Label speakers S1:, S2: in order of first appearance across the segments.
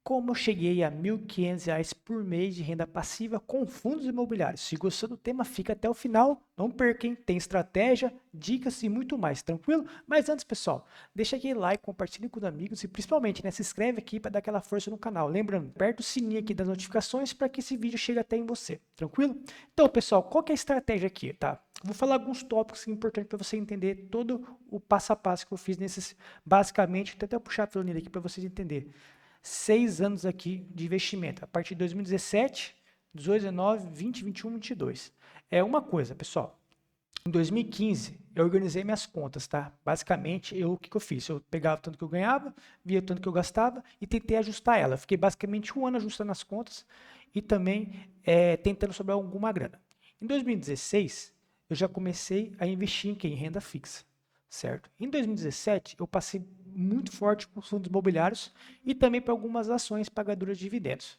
S1: como eu cheguei a R$ 1.500 por mês de renda passiva com fundos imobiliários. Se gostou do tema, fica até o final. Não perca, hein? Tem estratégia, dicas e muito mais, tranquilo? Mas antes, pessoal, deixa aquele like, compartilhe com os amigos e principalmente, se inscreve aqui para dar aquela força no canal. Lembrando, aperta o sininho aqui das notificações para que esse vídeo chegue até em você, tranquilo? Então, pessoal, qual que é a estratégia aqui, tá? Vou falar alguns tópicos importantes para você entender todo o passo a passo que eu fiz nesses, basicamente, até puxar a planilha aqui para vocês entenderem. 6 anos aqui de investimento, a partir de 2017, 18, 19, 20, 21, 22. É uma coisa, pessoal. Em 2015, eu organizei minhas contas, tá? Basicamente, o que eu fiz? Eu pegava o tanto que eu ganhava, via o tanto que eu gastava e tentei ajustar ela. Fiquei basicamente um ano ajustando as contas e também tentando sobrar alguma grana. Em 2016, eu já comecei a investir em renda fixa, certo? Em 2017, eu passei muito forte com os fundos imobiliários e também para algumas ações pagadoras de dividendos.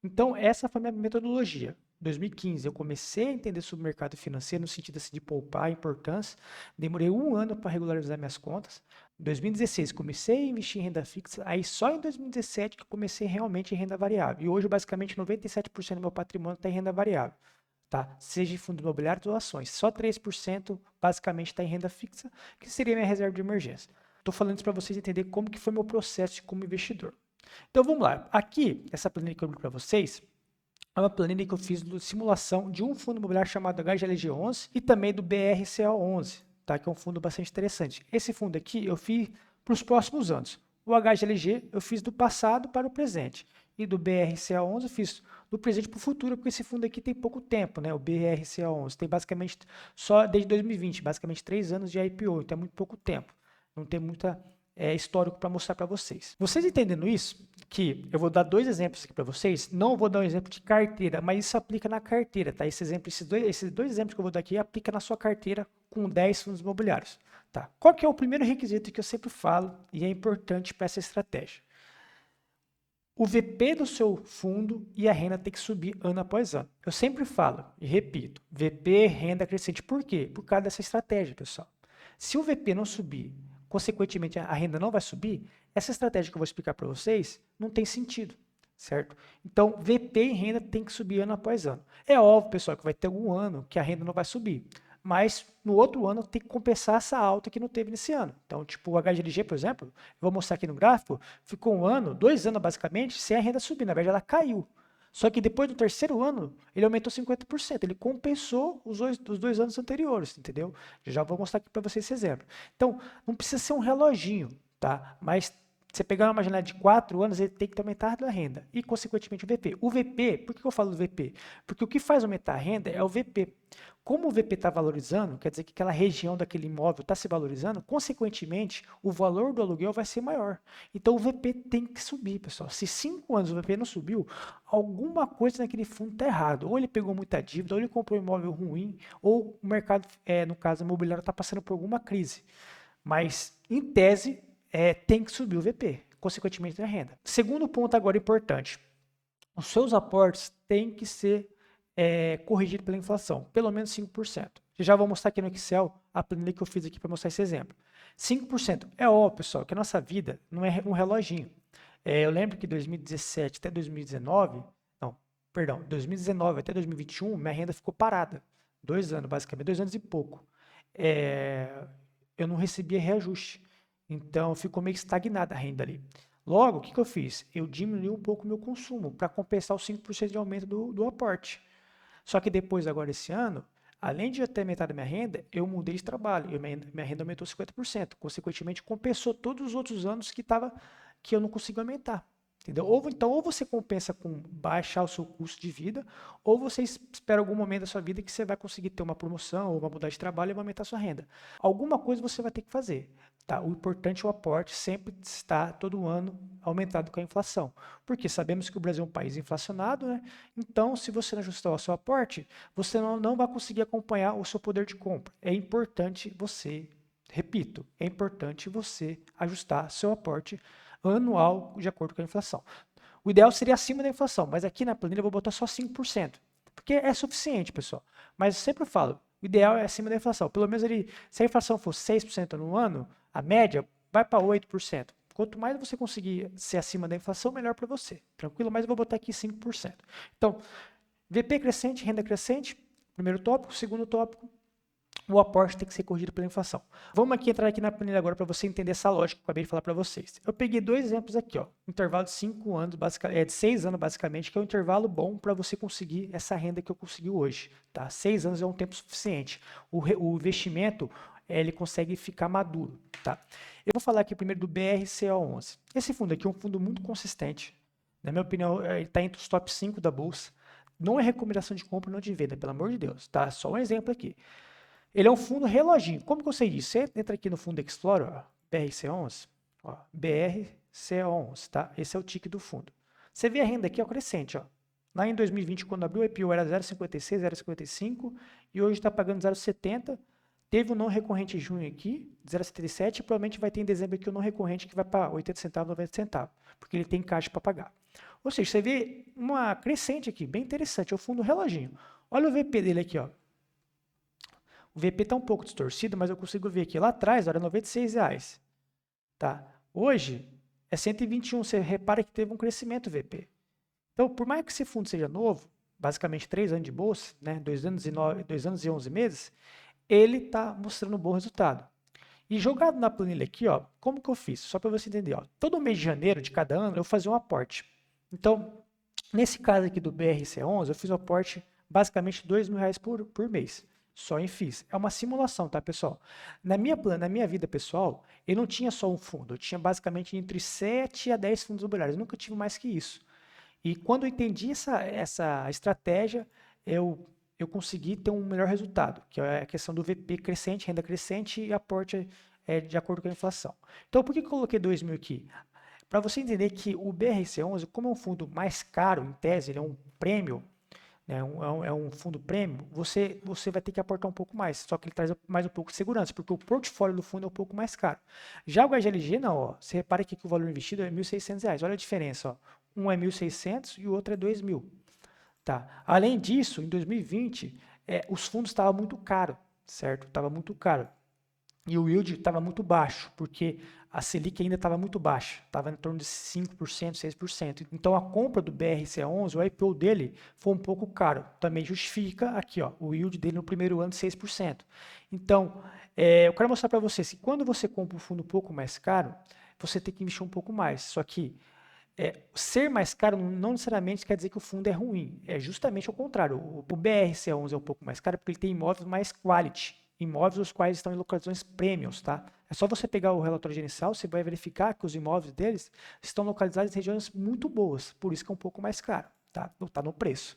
S1: Então, essa foi a minha metodologia. Em 2015, eu comecei a entender sobre o mercado financeiro no sentido assim, de poupar a importância. Demorei um ano para regularizar minhas contas. Em 2016, comecei a investir em renda fixa. Aí, só em 2017 que eu comecei realmente em renda variável. E hoje, basicamente, 97% do meu patrimônio está em renda variável. Tá? Seja em fundos imobiliários ou ações. Só 3% basicamente está em renda fixa, que seria minha reserva de emergência. Estou falando isso para vocês entenderem como que foi meu processo como investidor. Então vamos lá. Aqui, essa planilha que eu abri para vocês, é uma planilha que eu fiz de simulação de um fundo imobiliário chamado HGLG11 e também do BRCO11, tá? Que é um fundo bastante interessante. Esse fundo aqui eu fiz para os próximos anos. O HGLG eu fiz do passado para o presente. E do BRCA11 eu fiz do presente para o futuro, porque esse fundo aqui tem pouco tempo, né? O BRCA11 tem basicamente só desde 2020, basicamente 3 anos de IPO, então é muito pouco tempo. Não tem muita histórico para mostrar para vocês. Vocês entendendo isso, que eu vou dar 2 exemplos aqui para vocês, não vou dar um exemplo de carteira, mas isso aplica na carteira, tá? Esses dois exemplos que eu vou dar aqui aplica na sua carteira com 10 fundos imobiliários, tá? Qual que é o primeiro requisito que eu sempre falo e é importante para essa estratégia? O VP do seu fundo e a renda tem que subir ano após ano. Eu sempre falo e repito, VP, renda crescente. Por quê? Por causa dessa estratégia, pessoal. Se o VP não subir, consequentemente a renda não vai subir, essa estratégia que eu vou explicar para vocês não tem sentido, certo? Então, VP e renda tem que subir ano após ano. É óbvio, pessoal, que vai ter algum ano que a renda não vai subir, mas no outro ano tem que compensar essa alta que não teve nesse ano. Então, tipo o HGLG, por exemplo, eu vou mostrar aqui no gráfico, ficou um ano, 2 anos basicamente, sem a renda subir, na verdade ela caiu. Só que depois do terceiro ano, ele aumentou 50%. Ele compensou os 2 anos anteriores, entendeu? Já vou mostrar aqui para vocês esse exemplo. Então, não precisa ser um reloginho, tá? Mas você pegar uma janela de 4 anos, ele tem que aumentar a renda. E, consequentemente, o VP. O VP, por que eu falo do VP? Porque o que faz aumentar a renda é o VP. Como o VP está valorizando, quer dizer que aquela região daquele imóvel está se valorizando, consequentemente, o valor do aluguel vai ser maior. Então, o VP tem que subir, pessoal. Se 5 anos o VP não subiu, alguma coisa naquele fundo está errado. Ou ele pegou muita dívida, ou ele comprou um imóvel ruim, ou o mercado, no caso imobiliário, está passando por alguma crise. Mas, em tese, tem que subir o VP, consequentemente a renda. Segundo ponto agora importante, os seus aportes têm que ser corrigidos pela inflação, pelo menos 5%. Já vou mostrar aqui no Excel a planilha que eu fiz aqui para mostrar esse exemplo. 5%. É óbvio, pessoal, que a nossa vida não é um reloginho. Eu lembro que 2017 até 2019, não, perdão, 2019 até 2021, minha renda ficou parada. 2 anos, basicamente, 2 anos e pouco. Eu não recebia reajuste. Então, ficou meio estagnada a renda ali. Logo, o que eu fiz? Eu diminui um pouco o meu consumo para compensar os 5% de aumento do aporte. Só que depois, agora esse ano, além de eu ter metade da minha renda, eu mudei de trabalho. Minha renda aumentou 50%. Consequentemente, compensou todos os outros anos que eu não consegui aumentar. Entendeu? Ou você compensa com baixar o seu custo de vida, ou você espera algum momento da sua vida que você vai conseguir ter uma promoção, ou vai mudar de trabalho e vai aumentar a sua renda. Alguma coisa você vai ter que fazer. Tá? O importante é o aporte sempre está todo ano aumentado com a inflação. Porque sabemos que o Brasil é um país inflacionado, né? Então, se você não ajustar o seu aporte, você não vai conseguir acompanhar o seu poder de compra. É importante você, repito, é importante você ajustar seu aporte anual de acordo com a inflação. O ideal seria acima da inflação, mas aqui na planilha eu vou botar só 5%, porque é suficiente, pessoal. Mas eu sempre falo, o ideal é acima da inflação. Pelo menos se a inflação for 6% no ano, a média vai para 8%. Quanto mais você conseguir ser acima da inflação, melhor para você. Tranquilo? Mas eu vou botar aqui 5%. Então, VP crescente, renda crescente, primeiro tópico. Segundo tópico, o aporte tem que ser corrigido pela inflação. Vamos entrar aqui na planilha agora para você entender essa lógica que eu acabei de falar para vocês. Eu peguei dois exemplos aqui, ó. Intervalo de 5 anos, de 6 anos basicamente, que é um intervalo bom para você conseguir essa renda que eu consegui hoje. Tá? 6 anos é um tempo suficiente. O investimento, ele consegue ficar maduro. Tá? Eu vou falar aqui primeiro do BRCO11. Esse fundo aqui é um fundo muito consistente. Na minha opinião, ele está entre os top 5 da bolsa. Não é recomendação de compra, não de venda, pelo amor de Deus. Tá? Só um exemplo aqui. Ele é um fundo reloginho. Como que eu sei disso? Você entra aqui no fundo Explorer, ó, BRC11, ó, BRCO11, tá? Esse é o tick do fundo. Você vê a renda aqui, ó, crescente, ó. Lá em 2020, quando abriu o IPO, era 0,56, 0,55 e hoje está pagando 0,70. Teve um não recorrente em junho aqui, 0,77, e provavelmente vai ter em dezembro aqui o não recorrente que vai para 80 centavos, 90 centavos, porque ele tem caixa para pagar. Ou seja, você vê uma crescente aqui, bem interessante, é o fundo reloginho. Olha o VP dele aqui, ó. O VP está um pouco distorcido, mas eu consigo ver aqui. Lá atrás, era R$ 96. Tá? Hoje, é 121. Você repara que teve um crescimento VP. Então, por mais que esse fundo seja novo, basicamente 3 anos de bolsa, né, 2 anos e 11 meses, ele está mostrando um bom resultado. E jogado na planilha aqui, ó, como que eu fiz? Só para você entender. Ó, todo mês de janeiro de cada ano, eu fazia um aporte. Então, nesse caso aqui do BRC11, eu fiz um aporte basicamente R$ 2.000 por mês. Só em FIIs. É uma simulação, tá, pessoal? Na minha vida pessoal, eu não tinha só um fundo. Eu tinha basicamente entre 7 a 10 fundos imobiliários. Eu nunca tive mais que isso. E quando eu entendi essa estratégia, eu consegui ter um melhor resultado, que é a questão do VP crescente, renda crescente e aporte de acordo com a inflação. Então, por que eu coloquei 2.000 aqui? Para você entender que o BRC11, como é um fundo mais caro, em tese, ele é um prêmio, né, é um fundo prêmio, você vai ter que aportar um pouco mais, só que ele traz mais um pouco de segurança, porque o portfólio do fundo é um pouco mais caro. Já o HGLG, não, ó, você repara que o valor investido é R$ 1.600, olha a diferença, ó, um é 1.600 e o outro é 2.000. Tá? Além disso, em 2020, os fundos estavam muito caros, certo? Estava muito caro. E o yield estava muito baixo, porque a Selic ainda estava muito baixa, estava em torno de 5%, 6%. Então a compra do BRC11, o IPO dele, foi um pouco caro. Também justifica aqui, ó, o yield dele no primeiro ano de 6%. Então, eu quero mostrar para vocês que quando você compra um fundo um pouco mais caro, você tem que investir um pouco mais. Só que ser mais caro não necessariamente quer dizer que o fundo é ruim. É justamente o contrário. O BRC11 é um pouco mais caro porque ele tem imóveis mais quality. Imóveis os quais estão em localizações premiums, tá? É só você pegar o relatório gerencial, você vai verificar que os imóveis deles estão localizados em regiões muito boas, por isso que é um pouco mais caro, tá? Tá no preço.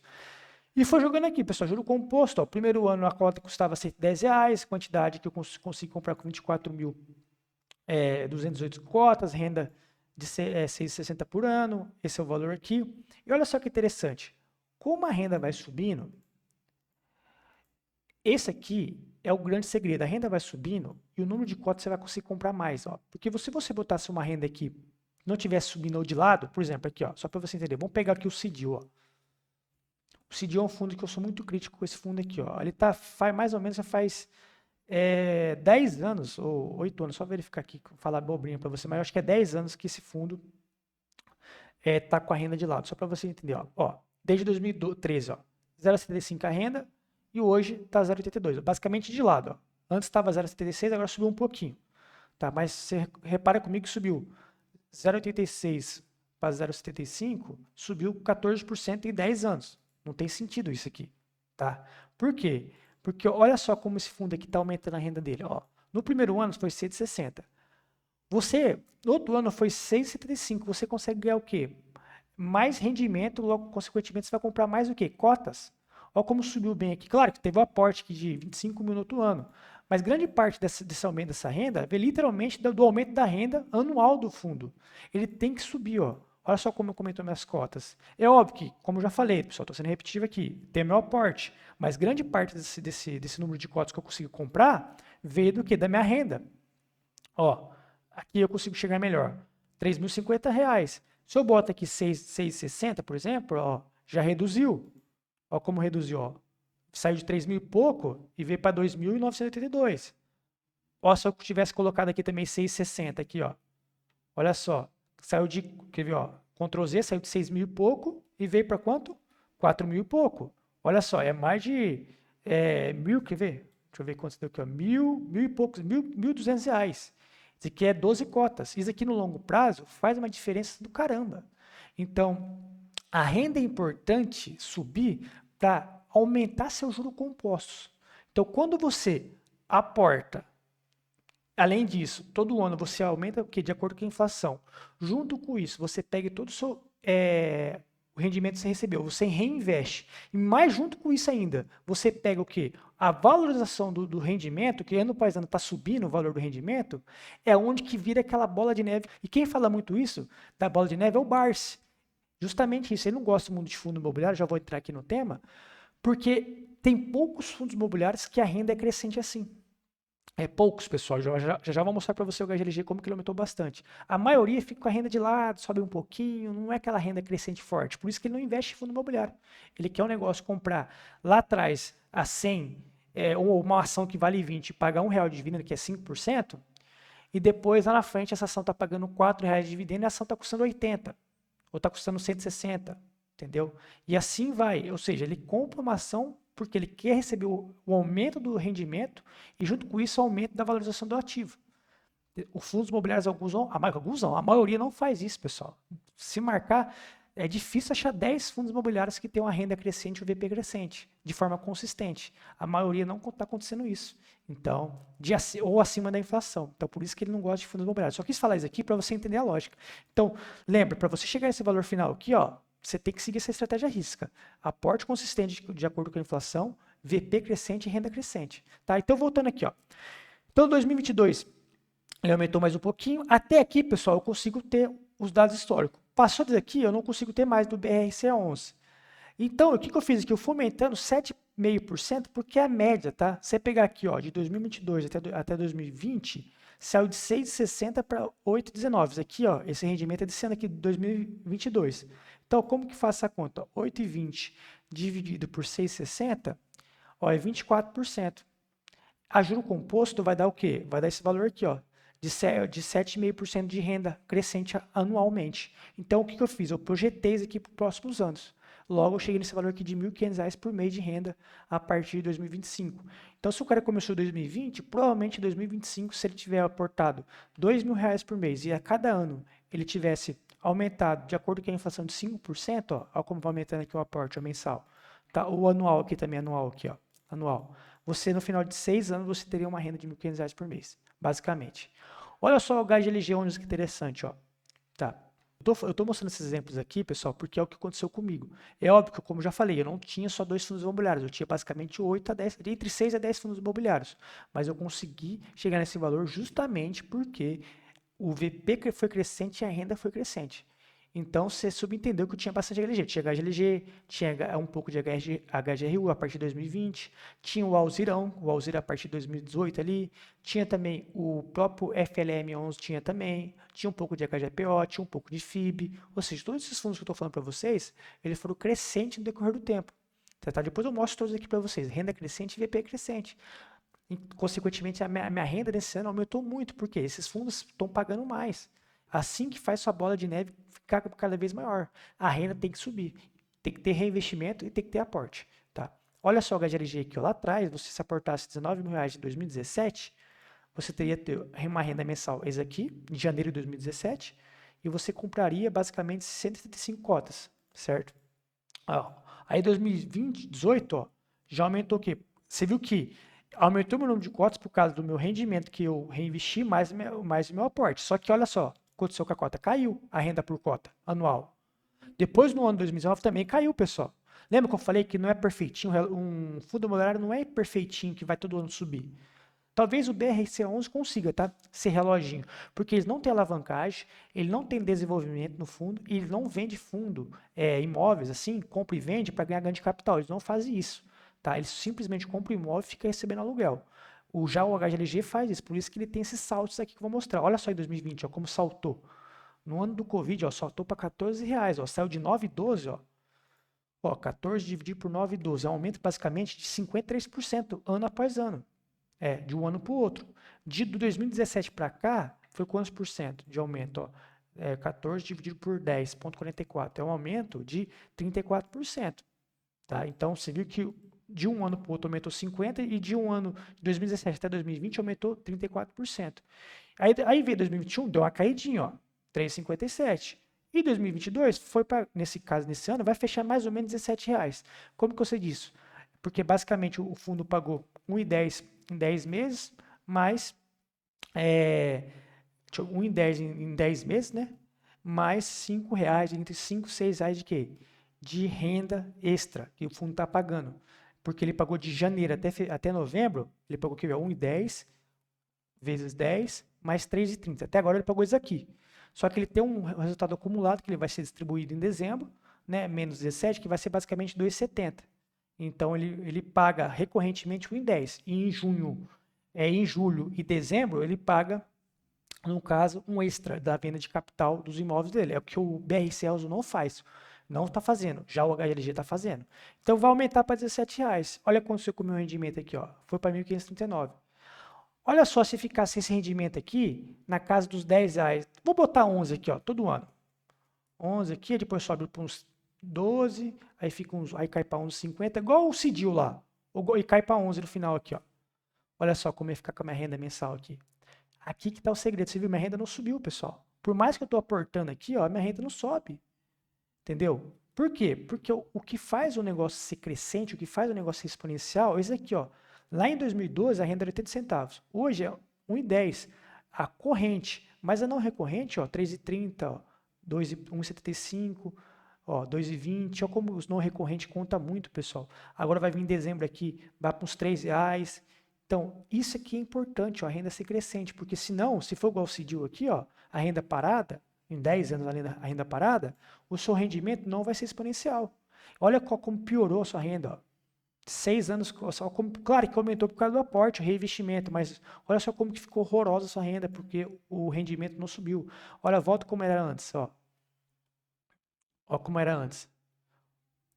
S1: E foi jogando aqui, pessoal, juro composto, ó, primeiro ano a cota custava R$110, quantidade que eu consegui comprar com 24.208 cotas, renda de 6,60 por ano, esse é o valor aqui. E olha só que interessante, como a renda vai subindo, esse aqui é o grande segredo. A renda vai subindo e o número de cotas você vai conseguir comprar mais. Ó. Porque se você botasse uma renda aqui não tivesse subindo de lado, por exemplo, aqui, ó, só para você entender, vamos pegar aqui o CDIO. Ó. O CDIO é um fundo que eu sou muito crítico com esse fundo aqui. Ó. Ele mais ou menos já faz 10 anos ou 8 anos, só verificar aqui, falar bobrinha para você, mas eu acho que é 10 anos que esse fundo está com a renda de lado, só para você entender. Ó, desde 2013, 0,75 a renda, e hoje está 0,82, basicamente de lado. Ó. Antes estava 0,76, agora subiu um pouquinho. Tá? Mas você repara comigo que subiu 0,86 para 0,75, subiu 14% em 10 anos. Não tem sentido isso aqui. Tá? Por quê? Porque olha só como esse fundo aqui está aumentando a renda dele. Ó. No primeiro ano foi 160. No outro ano foi 6,75. Você consegue ganhar o quê? Mais rendimento, logo, consequentemente, você vai comprar mais o quê? Cotas. Olha como subiu bem aqui. Claro que teve um aporte aqui de 25 mil no outro ano. Mas grande parte desse aumento dessa renda vem literalmente do aumento da renda anual do fundo. Ele tem que subir, ó. Olha só como eu comento minhas cotas. É óbvio que, como eu já falei, pessoal, estou sendo repetitivo aqui, tem meu aporte. Mas grande parte desse número de cotas que eu consigo comprar veio do quê? Da minha renda. Ó, aqui eu consigo chegar melhor. R$3.050. Se eu boto aqui 6,60, por exemplo, ó, já reduziu. Ó como reduziu, ó. Saiu de 3.000 e pouco e veio para 2.982. Ó, se eu tivesse colocado aqui também 6,60 aqui, ó. Olha só, saiu de, quer ver, ó, Ctrl Z, saiu de 6 mil e pouco e veio para quanto? 4 mil e pouco. Olha só, é mais de mil, quer ver? Deixa eu ver quanto deu aqui, ó, mil e poucos, 1.200 reais. Isso aqui é 12 cotas. Isso aqui no longo prazo faz uma diferença do caramba. Então, a renda é importante subir para aumentar seu juro compostos. Então, quando você aporta, além disso, todo ano você aumenta o quê? De acordo com a inflação. Junto com isso, você pega todo o seu o rendimento que você recebeu, você reinveste. E mais junto com isso ainda, você pega o quê? A valorização do rendimento, que ano após ano está subindo o valor do rendimento, é onde que vira aquela bola de neve. E quem fala muito isso, da bola de neve, é o Barsi. Justamente isso. Ele não gosta muito de fundo imobiliário, já vou entrar aqui no tema, porque tem poucos fundos imobiliários que a renda é crescente assim. Poucos, pessoal. Já vou mostrar para você o HGLG como que ele aumentou bastante. A maioria fica com a renda de lado, sobe um pouquinho, não é aquela renda crescente forte. Por isso que ele não investe em fundo imobiliário. Ele quer um negócio comprar lá atrás a 100, ou uma ação que vale 20 e pagar R$1 de dividendo, que é 5%, e depois lá na frente essa ação está pagando R$4 de dividendo e a ação está custando 80, ou está custando 160, entendeu? E assim vai. Ou seja, ele compra uma ação porque ele quer receber o aumento do rendimento e, junto com isso, o aumento da valorização do ativo. Os fundos imobiliários, a maioria não faz isso, pessoal. Se marcar, é difícil achar 10 fundos imobiliários que tenham uma renda crescente ou VP crescente, de forma consistente. A maioria não está acontecendo isso. Então, ou acima da inflação. Então, por isso que ele não gosta de fundos imobiliários. Só quis falar isso aqui para você entender a lógica. Então, lembra, para você chegar a esse valor final aqui, ó, você tem que seguir essa estratégia risca. Aporte consistente de acordo com a inflação, VP crescente e renda crescente. Tá? Então, voltando aqui. Ó. Então, 2022, ele aumentou mais um pouquinho. Até aqui, pessoal, eu consigo ter os dados históricos. Passou daqui, eu não consigo ter mais do BRCA11. Então, o que eu fiz aqui? Eu fui aumentando 7,5% porque é a média, tá? Você pegar aqui, ó, de 2022 até 2020, saiu de 6,60 para 8,19. Isso aqui, ó, esse rendimento é desse ano aqui de 2022. Então, como que faz essa conta? 8,20 dividido por 6,60, ó, é 24%. A juro composto vai dar o quê? Vai dar esse valor aqui, ó, de 7,5% de renda crescente anualmente. Então, o que eu fiz? Eu projetei isso aqui para os próximos anos. Logo, eu cheguei nesse valor aqui de R$ 1.500 por mês de renda a partir de 2025. Então, se o cara começou em 2020, provavelmente em 2025, se ele tiver aportado R$ 2.000 por mês e a cada ano ele tivesse aumentado de acordo com a inflação de 5%, ó, olha como vai aumentando aqui o aporte, o mensal. Tá? O anual aqui também, anual aqui, ó, anual. Você, no final de 6 anos, você teria uma renda de R$ 1.500 por mês, basicamente. Olha só o HGLG, onde que interessante, ó. Tá. Eu tô mostrando esses exemplos aqui, pessoal, porque é o que aconteceu comigo. É óbvio que, como já falei, eu não tinha só 2 fundos imobiliários, eu tinha basicamente 8 a 10, entre 6 a 10 fundos imobiliários. Mas eu consegui chegar nesse valor justamente porque o VP foi crescente e a renda foi crescente. Então, você subentendeu que eu tinha bastante HGLG. Tinha HGLG, tinha um pouco de HGRU a partir de 2020, tinha o Alzirão, o Alzira a partir de 2018 ali, tinha também o próprio FLM11, tinha também, tinha um pouco de HGPO, tinha um pouco de FIB, ou seja, todos esses fundos que eu estou falando para vocês, eles foram crescentes no decorrer do tempo. Tá? Depois eu mostro todos aqui para vocês, renda crescente e VP crescente. E, consequentemente, a minha renda nesse ano aumentou muito, porque esses fundos estão pagando mais. Assim que faz sua bola de neve ficar cada vez maior. A renda tem que subir. Tem que ter reinvestimento e tem que ter aporte. Tá? Olha só o HGLG aqui. Ó, lá atrás, você se aportasse R$19.000 em 2017, você teria uma renda mensal, esse aqui, em janeiro de 2017, e você compraria basicamente 175 cotas, certo? Ó, aí 2020, 18, ó, já aumentou o quê? Você viu que aumentou meu número de cotas por causa do meu rendimento que eu reinvesti mais o meu aporte. Só que olha só, aconteceu com a cota, caiu a renda por cota anual. Depois, no ano de 2019, também caiu, pessoal. Lembra que eu falei que não é perfeitinho, um fundo imobiliário não é perfeitinho que vai todo ano subir. Talvez o BRC11 consiga, tá? Ser reloginho, porque eles não têm alavancagem, ele não tem desenvolvimento no fundo e ele não vende fundo, imóveis assim, compra e vende para ganhar ganho de capital. Eles não fazem isso, tá? Eles simplesmente compram imóvel e ficam recebendo aluguel. Já o HGLG faz isso, por isso que ele tem esses saltos aqui que eu vou mostrar. Olha só em 2020, ó, como saltou. No ano do Covid, ó, saltou para R$14, ó, saiu de 9,12, ó. Ó, 14 dividido por 9,12, é um aumento basicamente de 53% ano após ano. De um ano para o outro. De 2017 para cá, foi quantos por cento de aumento? Ó? 14 dividido por 10,44. É um aumento de 34%. Tá? Então, você viu que de um ano para o outro aumentou 50% e de um ano de 2017 até 2020 aumentou 34%. Aí veio 2021, deu uma caidinha, ó, 3,57. E 2022 foi para, nesse caso, nesse ano, vai fechar mais ou menos R$17. Como que eu sei disso? Porque basicamente o fundo pagou 1,10 em 10 meses, mais 1,10 em 10 meses, né? Mais R$5, entre 5 e 6 reais de quê? De renda extra que o fundo está pagando. Porque ele pagou de janeiro até novembro, ele pagou aqui, 1,10 vezes 10 mais 3,30. Até agora ele pagou isso aqui. Só que ele tem um resultado acumulado que ele vai ser distribuído em dezembro, né, menos 17, que vai ser basicamente 2,70. Então ele paga recorrentemente 1,10. E em julho e dezembro ele paga, no caso, um extra da venda de capital dos imóveis dele. É o que o BR Celso não faz. Não está fazendo. Já o HGLG está fazendo. Então vai aumentar para R$17. Olha quanto você comeu o rendimento aqui, ó. Foi para 1.539. Olha só se ficasse esse rendimento aqui na casa dos R$10. Vou botar 11 aqui, ó, todo ano. 11 aqui, depois sobe para uns 12, aí cai para 11,50, igual o Cidil lá. E cai para 11 no final aqui, ó. Olha só como ia ficar com a minha renda mensal aqui. Aqui que está o segredo. Você viu, minha renda não subiu, pessoal. Por mais que eu estou aportando aqui, ó, minha renda não sobe. Entendeu? Por quê? Porque o que faz o negócio ser crescente, o que faz o negócio ser exponencial, é isso aqui, ó. Lá em 2012, a renda era 80 centavos. Hoje é 1,10. A corrente, mas a não recorrente, ó, 3,30, ó, 1,75, ó, 2,20. Ó, como os não recorrentes conta muito, pessoal. Agora vai vir em dezembro aqui, vai para uns R$3. Então, isso aqui é importante, ó, a renda ser crescente, porque senão, se for igual o Cidil aqui, ó, a renda parada, em 10 anos a renda parada, o seu rendimento não vai ser exponencial. Olha como piorou a sua renda, ó. 6 anos, claro que aumentou por causa do aporte, o reinvestimento, mas olha só como que ficou horrorosa a sua renda, porque o rendimento não subiu. Olha, volta como era antes, ó. Ó como era antes.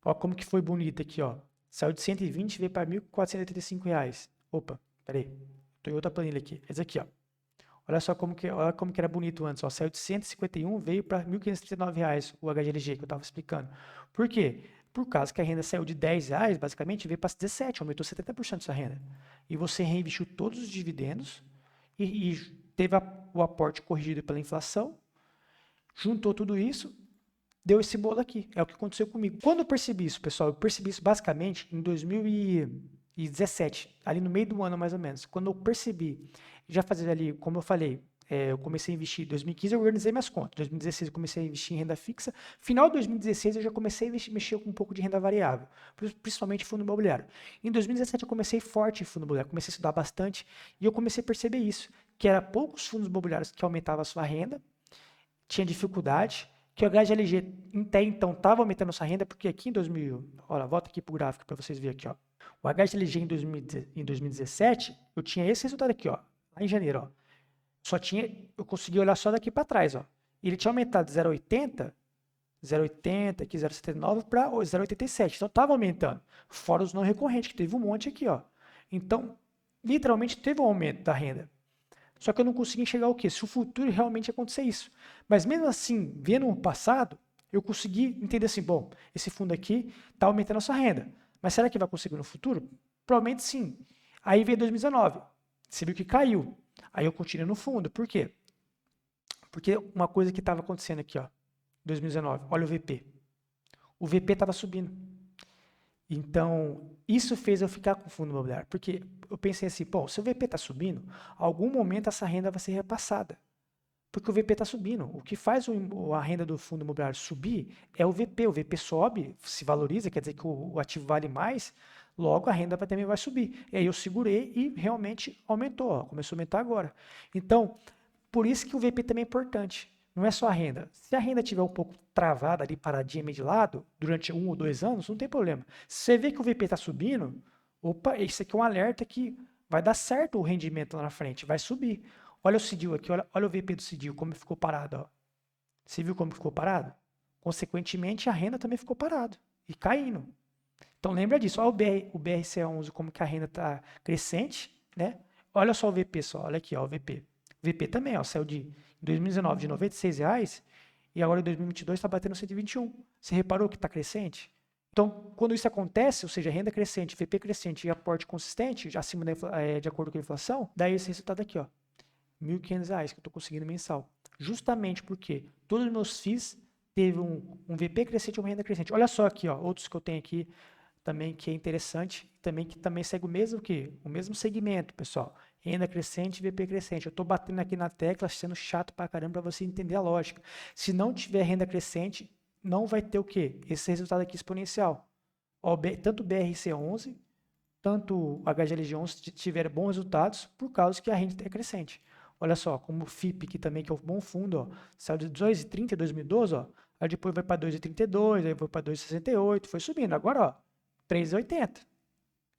S1: Ó como que foi bonito aqui, ó. Saiu de 120 e veio para R$1.485. Opa, peraí. Estou em outra planilha aqui. Esse aqui, ó. Olha só como que era bonito antes, ó. Saiu de 151, veio para R$1.539 o HGLG que eu estava explicando. Por quê? Por causa que a renda saiu de R$10, basicamente, veio para 17, aumentou 70% sua renda. E você reinvestiu todos os dividendos e teve o aporte corrigido pela inflação, juntou tudo isso, deu esse bolo aqui. É o que aconteceu comigo. Quando eu percebi isso, pessoal, eu percebi isso basicamente em 2017, ali no meio do ano mais ou menos. Quando eu percebi, já fazia ali, como eu falei, eu comecei a investir em 2015, eu organizei minhas contas. Em 2016 eu comecei a investir em renda fixa. Final de 2016 eu já comecei a mexer com um pouco de renda variável, principalmente fundo imobiliário. Em 2017 eu comecei forte em fundo imobiliário, comecei a estudar bastante e eu comecei a perceber isso, que era poucos fundos imobiliários que aumentavam a sua renda, tinha dificuldade, que o HGLG até então estava aumentando a sua renda, porque aqui em 2000, olha, volta aqui para o gráfico para vocês verem aqui, ó. O HGLG em 2017, eu tinha esse resultado aqui, ó, lá em janeiro, ó. Eu consegui olhar só daqui para trás, ó. Ele tinha aumentado de 0,80, aqui 0,79 para 0,87. Então estava aumentando. Fora os não recorrentes, que teve um monte aqui, ó. Então, literalmente teve um aumento da renda. Só que eu não consegui enxergar o quê? Se o futuro realmente acontecer isso. Mas mesmo assim, vendo o passado, eu consegui entender assim, bom, esse fundo aqui está aumentando a sua renda. Mas será que vai conseguir no futuro? Provavelmente sim. Aí veio 2019. Você viu que caiu. Aí eu continuei no fundo. Por quê? Porque uma coisa que estava acontecendo aqui, ó, 2019, olha o VP. O VP estava subindo. Então, isso fez eu ficar com o fundo imobiliário, porque eu pensei assim, pô, se o VP está subindo, algum momento essa renda vai ser repassada, porque o VP está subindo. O que faz a renda do fundo imobiliário subir é o VP sobe, se valoriza, quer dizer que o ativo vale mais, logo a renda também vai subir. E aí eu segurei e realmente aumentou, ó, começou a aumentar agora. Então, por isso que o VP também é importante. Não é só a renda. Se a renda estiver um pouco travada ali, paradinha, meio de lado, durante 1 ou 2 anos, não tem problema. Se você vê que o VP está subindo, opa, isso aqui é um alerta que vai dar certo o rendimento lá na frente, vai subir. Olha o Cidil aqui, olha o VP do Cidil, como ficou parado. Ó. Você viu como ficou parado? Consequentemente, a renda também ficou parada e caindo. Então lembra disso. Olha o BRCA11, como que a renda está crescente, né? Olha só o VP só, olha aqui, ó, o VP. VP também, ó, saiu em 2019 de R$ 96 e agora em 2022 está batendo 121. Você reparou que está crescente? Então, quando isso acontece, ou seja, renda crescente, VP crescente e aporte consistente, acima de acordo com a inflação, daí esse resultado aqui, ó, R$ 1.500 que eu estou conseguindo mensal. Justamente porque todos os meus FIIs teve um VP crescente e uma renda crescente. Olha só aqui, ó, outros que eu tenho aqui também que é interessante, também que também segue o mesmo segmento, pessoal. Renda crescente, VP crescente. Eu estou batendo aqui na tecla, sendo chato pra caramba para você entender a lógica. Se não tiver renda crescente, não vai ter o quê? Esse resultado aqui exponencial. Ó, tanto o BRC11, tanto o HGLG11 tiveram bons resultados por causa que a renda é crescente. Olha só, como o FIP, que também que é um bom fundo, ó, saiu de 2,30 em 2012, ó, aí depois vai para 2,32, aí foi para 2,68, foi subindo. Agora, ó, 3,80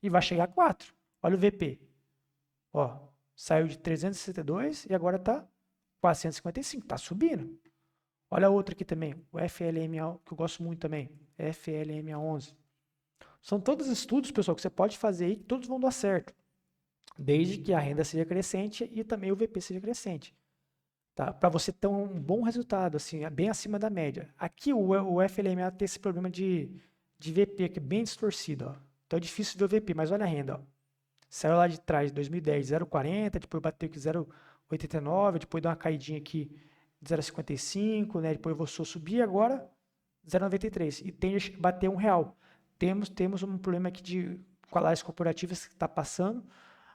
S1: e vai chegar a 4. Olha o VP. Ó, saiu de 362 e agora está 455, está subindo. Olha outra aqui também, o FLMA, que eu gosto muito também, FLMA11. São todos estudos, pessoal, que você pode fazer aí, que todos vão dar certo, desde que a renda seja crescente e também o VP seja crescente. Tá? Para você ter um bom resultado, assim, bem acima da média. Aqui o FLMA tem esse problema de VP, que é bem distorcido. Ó. Então é difícil ver o VP, mas olha a renda. Ó. Saiu lá de trás, 2010, 0,40, depois bateu aqui 0,89, depois deu uma caidinha aqui de 0,55, né? Depois voltou a subir, agora 0,93. E tende a bater R$1. Temos um problema aqui com a lajes corporativas que está passando.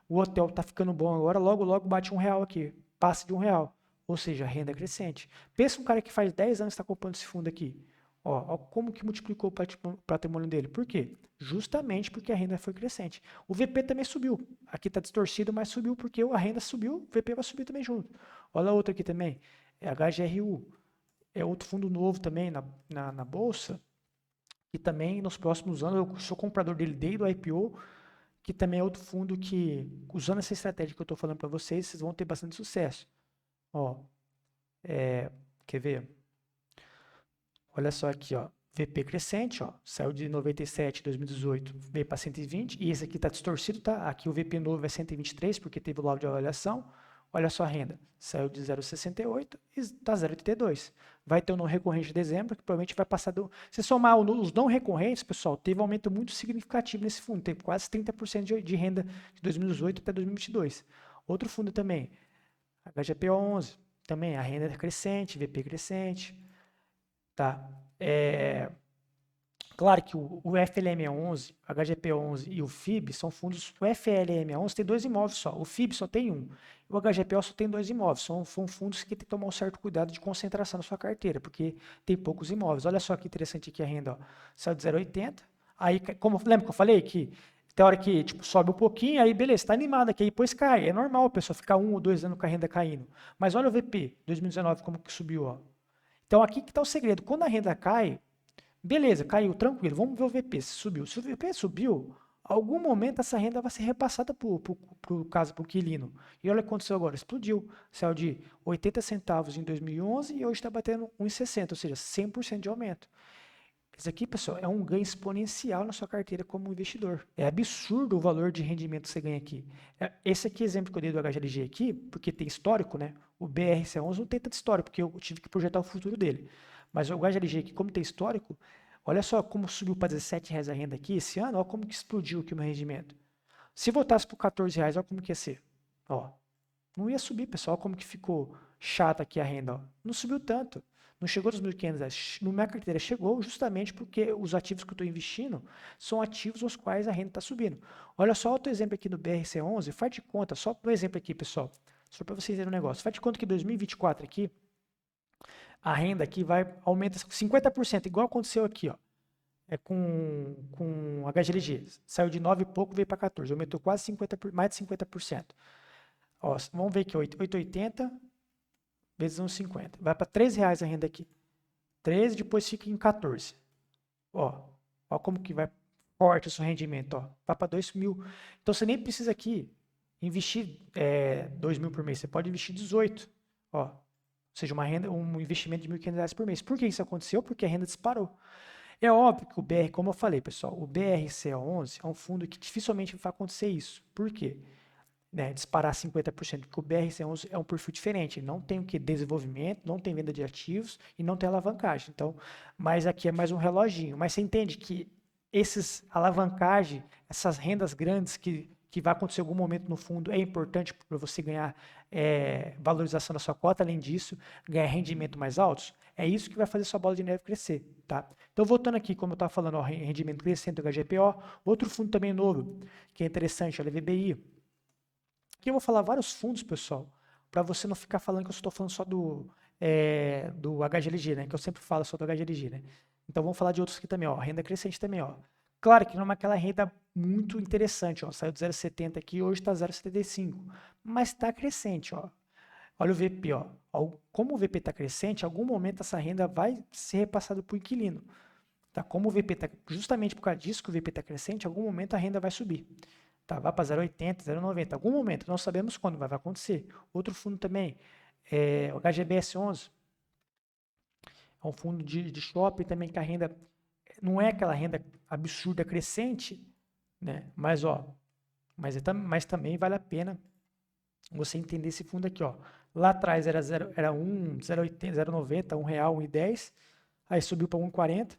S1: O hotel está ficando bom agora, logo bate R$1 aqui, passa de R$1. Ou seja, renda crescente. Pensa um cara que faz 10 anos que está comprando esse fundo aqui. Ó, como que multiplicou o patrimônio dele. Por quê? Justamente porque a renda foi crescente. O VP também subiu. Aqui está distorcido, mas subiu porque a renda subiu, o VP vai subir também junto. Olha a outra aqui também. É HGRU. É outro fundo novo também na Bolsa. E também nos próximos anos, eu sou comprador dele desde o IPO, que também é outro fundo que, usando essa estratégia que eu estou falando para vocês, vocês vão ter bastante sucesso. Ó, quer ver? Olha só aqui, ó. VP crescente, ó, saiu de 97 em 2018, veio para 120, e esse aqui está distorcido, tá? Aqui o VP novo é 123, porque teve o laudo de avaliação. Olha só a renda, saiu de 0,68 e está 0,82. Vai ter um não recorrente de dezembro, que provavelmente vai passar do... Se somar os não recorrentes, pessoal, teve um aumento muito significativo nesse fundo, teve quase 30% de renda de 2018 até 2022. Outro fundo também, HGP11, também a renda é crescente, VP crescente, tá? Claro que o FLM11, HGP11 e o FIB são fundos. O FLM11 tem 2 imóveis só, o FIB só tem um. O HGPO só tem 2 imóveis. São fundos que tem que tomar um certo cuidado de concentração na sua carteira, porque tem poucos imóveis. Olha só que interessante aqui a renda, ó. Saiu de 0,80. Aí, lembra que eu falei que tem hora que tipo, sobe um pouquinho, aí beleza, está animado aqui, aí depois cai. É normal a pessoa ficar 1 ou 2 anos com a renda caindo. Mas olha o VP, 2019, como que subiu, ó. Então aqui que está o segredo. Quando a renda cai, beleza, caiu, tranquilo. Vamos ver o VP se subiu. Se o VP subiu, algum momento essa renda vai ser repassada para o inquilino. E olha o que aconteceu agora, explodiu. Saiu de 80 centavos em 2011 e hoje está batendo 1,60, ou seja, 100% de aumento. Isso aqui, pessoal, é um ganho exponencial na sua carteira como investidor. É absurdo o valor de rendimento que você ganha aqui. Esse aqui, exemplo que eu dei do HGLG aqui, porque tem histórico, né? O BRC11 não tem tanto histórico, porque eu tive que projetar o futuro dele. Mas o HGLG aqui, como tem histórico, olha só como subiu para R$17 a renda aqui esse ano, olha como que explodiu aqui o meu rendimento. Se voltasse para R$14, olha como que ia ser. Ó, não ia subir, pessoal, olha como que ficou chata aqui a renda. Ó. Não subiu tanto. Não chegou nos R$1.500. Na minha carteira chegou justamente porque os ativos que eu estou investindo são ativos aos quais a renda está subindo. Olha só outro exemplo aqui do BRC11. Faz de conta, só um exemplo aqui, pessoal. Só para vocês verem um negócio. Faz de conta que em 2024 aqui, a renda aqui vai aumenta 50%, igual aconteceu aqui, ó. Com HGLG. Saiu de 9 e pouco, veio para 14. Aumentou quase 50%, mais de 50%. Ó, vamos ver aqui, 8,80 vezes 1,50. Vai para R$13 a renda aqui. 13, depois fica em 14. Ó como que vai forte o seu rendimento. Ó. Vai para 2 mil. Então você nem precisa aqui investir 2 mil por mês. Você pode investir 18. Ó. Ou seja, um investimento de R$1.500 por mês. Por que isso aconteceu? Porque a renda disparou. É óbvio que o BR, como eu falei, pessoal, o BRCA11 é um fundo que dificilmente vai acontecer isso. Por quê? né, disparar 50%, porque o BRC11 é um perfil diferente, não tem o que? Desenvolvimento, não tem venda de ativos e não tem alavancagem. Então, mas aqui é mais um reloginho. Mas você entende que esses alavancagem, essas rendas grandes que vai acontecer em algum momento no fundo, é importante para você ganhar valorização da sua cota, além disso, ganhar rendimento mais altos. É isso que vai fazer sua bola de neve crescer, tá? Então, voltando aqui, como eu estava falando, ó, rendimento crescente do HGPO, outro fundo também novo, que é interessante, olha, VBI. Aqui eu vou falar vários fundos, pessoal, para você não ficar falando que eu estou falando só do HGLG, né? Que eu sempre falo só do HGLG, né? Então vamos falar de outros aqui também, ó. Renda crescente também, ó. Claro que não é aquela renda muito interessante, ó. Saiu de 0,70 aqui, hoje está 0,75. Mas está crescente, ó. Olha o VP, ó. Como o VP está crescente, em algum momento essa renda vai ser repassada para o inquilino. Tá? Como o VP está, justamente por causa disso que o VP está crescente, em algum momento a renda vai subir. Tá? Vai para 0,80, 0,90. Em algum momento, não sabemos quando, mas vai acontecer. Outro fundo também, o HGBS 11. É um fundo de shopping também que a renda não é aquela renda absurda crescente, né? Mas também vale a pena você entender esse fundo aqui, ó. Lá atrás era 1, 0,80, 0,90, R$1, 1,10. Aí subiu para 1,40.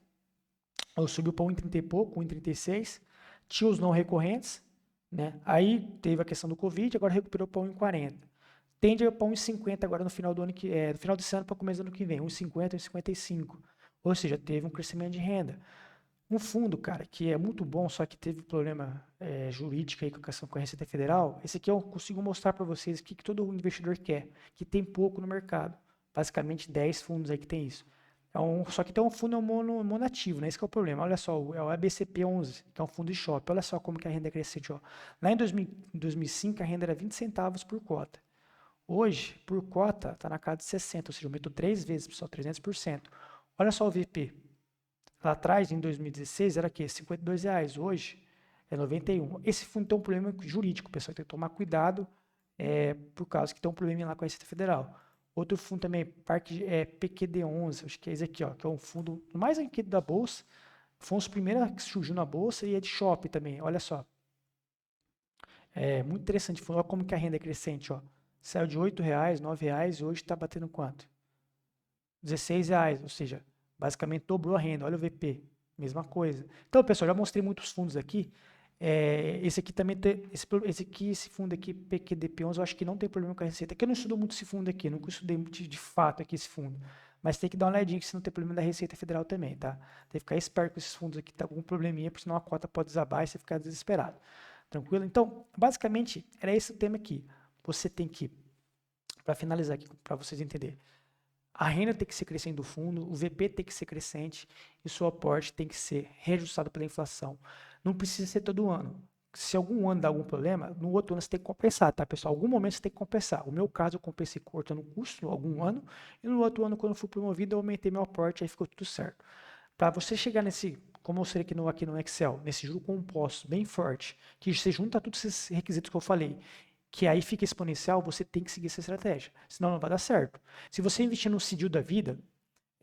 S1: Ou subiu para 1,30 e pouco, 1,36. Tinha os não recorrentes, né? Aí teve a questão do Covid, agora recuperou para 1,40. Tende a para 1,50 agora no final do ano no final desse ano para começo do ano que vem, 1,50, 1,55. Ou seja, teve um crescimento de renda. Um fundo, cara, que é muito bom, só que teve problema jurídico aí com a questão com a Receita Federal. Esse aqui eu consigo mostrar para vocês o que todo investidor quer, que tem pouco no mercado. Basicamente 10 fundos aí que tem isso. Só que tem um fundo monativo, né? Esse que é o problema. Olha só, é o ABCP11, que é um fundo de shopping. Olha só como que a renda é crescente, ó. Lá em 2005, a renda era 20 centavos por cota. Hoje, por cota, está na casa de 60, ou seja, aumentou 3 vezes, pessoal, 300%. Olha só o VP. Lá atrás, em 2016, era o quê? R$52. Hoje é 91. Esse fundo tem um problema jurídico, pessoal. Tem que tomar cuidado por causa que tem um problema lá com a Receita Federal. Outro fundo também, PQD11, acho que é esse aqui, ó, que é um fundo mais antigo da Bolsa. Foi um dos primeiros que surgiu na Bolsa e é de shopping também, olha só. É muito interessante, olha como que a renda é crescente, ó. Saiu de R$8, R$9 e hoje está batendo quanto? R$16, ou seja, basicamente dobrou a renda. Olha o VP, mesma coisa. Então, pessoal, já mostrei muitos fundos aqui. Esse aqui também tem, esse fundo aqui, PQDP11, eu acho que não tem problema com a receita. Aqui eu não estudo muito esse fundo aqui, nunca estudei muito de fato aqui esse fundo. Mas tem que dar uma olhadinha que se não tem problema da Receita Federal também, tá? Tem que ficar esperto com esses fundos aqui, tá com algum probleminha, porque senão a cota pode desabar e você ficar desesperado. Tranquilo? Então, basicamente, era esse o tema aqui. Você tem que, para finalizar aqui, para vocês entenderem, a renda tem que ser crescente do fundo, o VP tem que ser crescente e o seu aporte tem que ser reajustado pela inflação. Não precisa ser todo ano. Se algum ano dá algum problema, no outro ano você tem que compensar, tá, pessoal? Algum momento você tem que compensar. O meu caso, eu compensei cortando custo algum ano, e no outro ano, quando eu fui promovido, eu aumentei meu aporte, aí ficou tudo certo. Para você chegar nesse, como eu mostrei aqui no Excel, nesse juro composto bem forte, que você junta todos esses requisitos que eu falei, que aí fica exponencial, você tem que seguir essa estratégia, senão não vai dar certo. Se você investir no CDI da vida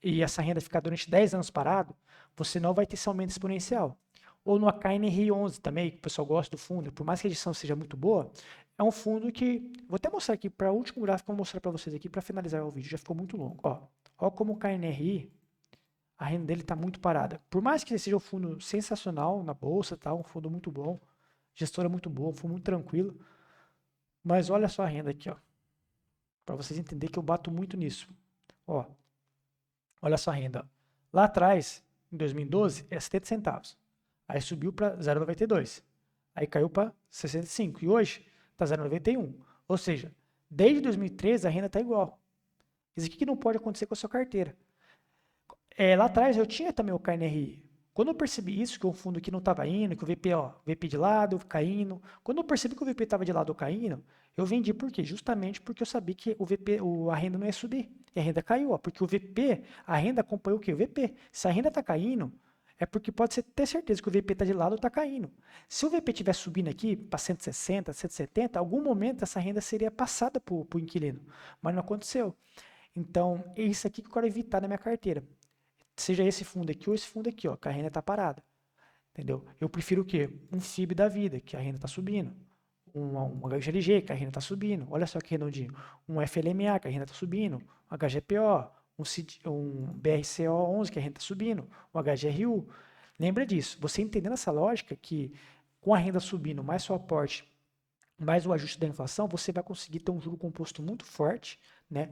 S1: e essa renda ficar durante 10 anos parado, você não vai ter esse aumento exponencial. Ou no AKNRI 11 também, que o pessoal gosta do fundo, por mais que a edição seja muito boa, é um fundo que, vou até mostrar aqui, para o último gráfico, eu vou mostrar para vocês aqui, para finalizar o vídeo, já ficou muito longo. Ó como o KNRI, a renda dele está muito parada. Por mais que seja um fundo sensacional na bolsa, tá, um fundo muito bom, gestora muito boa, um fundo muito tranquilo, mas olha só a renda aqui, ó. Para vocês entenderem que eu bato muito nisso. Ó, olha só a renda. Lá atrás, em 2012, era 70 centavos. Aí subiu para 0,92. Aí caiu para 65. E hoje está 0,91. Ou seja, desde 2013 a renda está igual. Isso aqui que não pode acontecer com a sua carteira. Lá atrás eu tinha também o KNRI. Quando eu percebi isso, que o fundo aqui não estava indo, que o VP, VP de lado, caindo. Quando eu percebi que o VP estava de lado caindo, eu vendi. Por quê? Justamente porque eu sabia que o VP, a renda não ia subir. E a renda caiu, porque o VP, a renda acompanhou o quê? O VP. Se a renda está caindo, é porque pode ter certeza que o VP está de lado ou está caindo. Se o VP estiver subindo aqui para 160, 170, em algum momento essa renda seria passada para o inquilino. Mas não aconteceu. Então, é isso aqui que eu quero evitar na minha carteira. Seja esse fundo aqui ou esse fundo aqui, ó, que a renda está parada. Entendeu? Eu prefiro o quê? Um FIB da vida, que a renda está subindo. um HGLG, que a renda está subindo. Olha só que redondinho. Um FLMA, que a renda está subindo. Um HGPO, um BRCO11, que a renda está subindo. Um HGRU. Lembra disso. Você entendendo essa lógica que com a renda subindo, mais seu aporte, mais o ajuste da inflação, você vai conseguir ter um juro composto muito forte, né?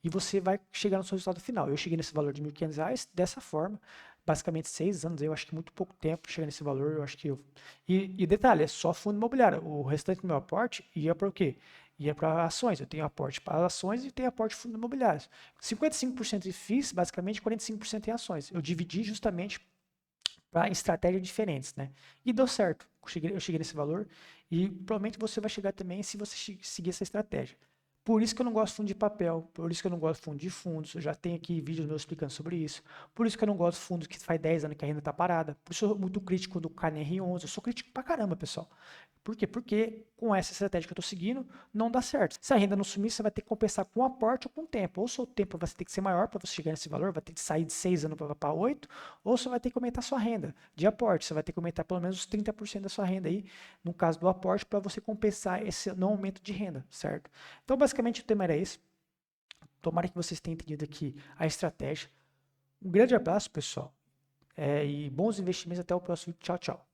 S1: E você vai chegar no seu resultado final. Eu cheguei nesse valor de R$ 1.500 dessa forma, basicamente 6 anos, eu acho que muito pouco tempo chegar nesse valor, eu acho que eu... E detalhe, é só fundo imobiliário, o restante do meu aporte ia para o quê? Ia para ações, eu tenho aporte para ações e tenho aporte de fundos imobiliários. 55% em FIIs, basicamente 45% em ações. Eu dividi justamente para estratégias diferentes, né? E deu certo, eu cheguei nesse valor e provavelmente você vai chegar também se você seguir essa estratégia. Por isso que eu não gosto de fundo de papel, por isso que eu não gosto de fundo de fundos, eu já tenho aqui vídeos meus explicando sobre isso, por isso que eu não gosto de fundos que faz 10 anos que a renda está parada, por isso eu sou muito crítico do KNR11, eu sou crítico pra caramba, pessoal. Por quê? Porque com essa estratégia que eu estou seguindo, não dá certo. Se a renda não sumir, você vai ter que compensar com aporte ou com tempo. Ou seu tempo vai ter que ser maior para você chegar nesse valor, vai ter que sair de 6 anos para 8, ou você vai ter que aumentar a sua renda de aporte. Você vai ter que aumentar pelo menos os 30% da sua renda aí, no caso do aporte, para você compensar esse não aumento de renda, certo? Então, basicamente, o tema era esse. Tomara que vocês tenham entendido aqui a estratégia. Um grande abraço, pessoal, e bons investimentos. Até o próximo vídeo. Tchau, tchau.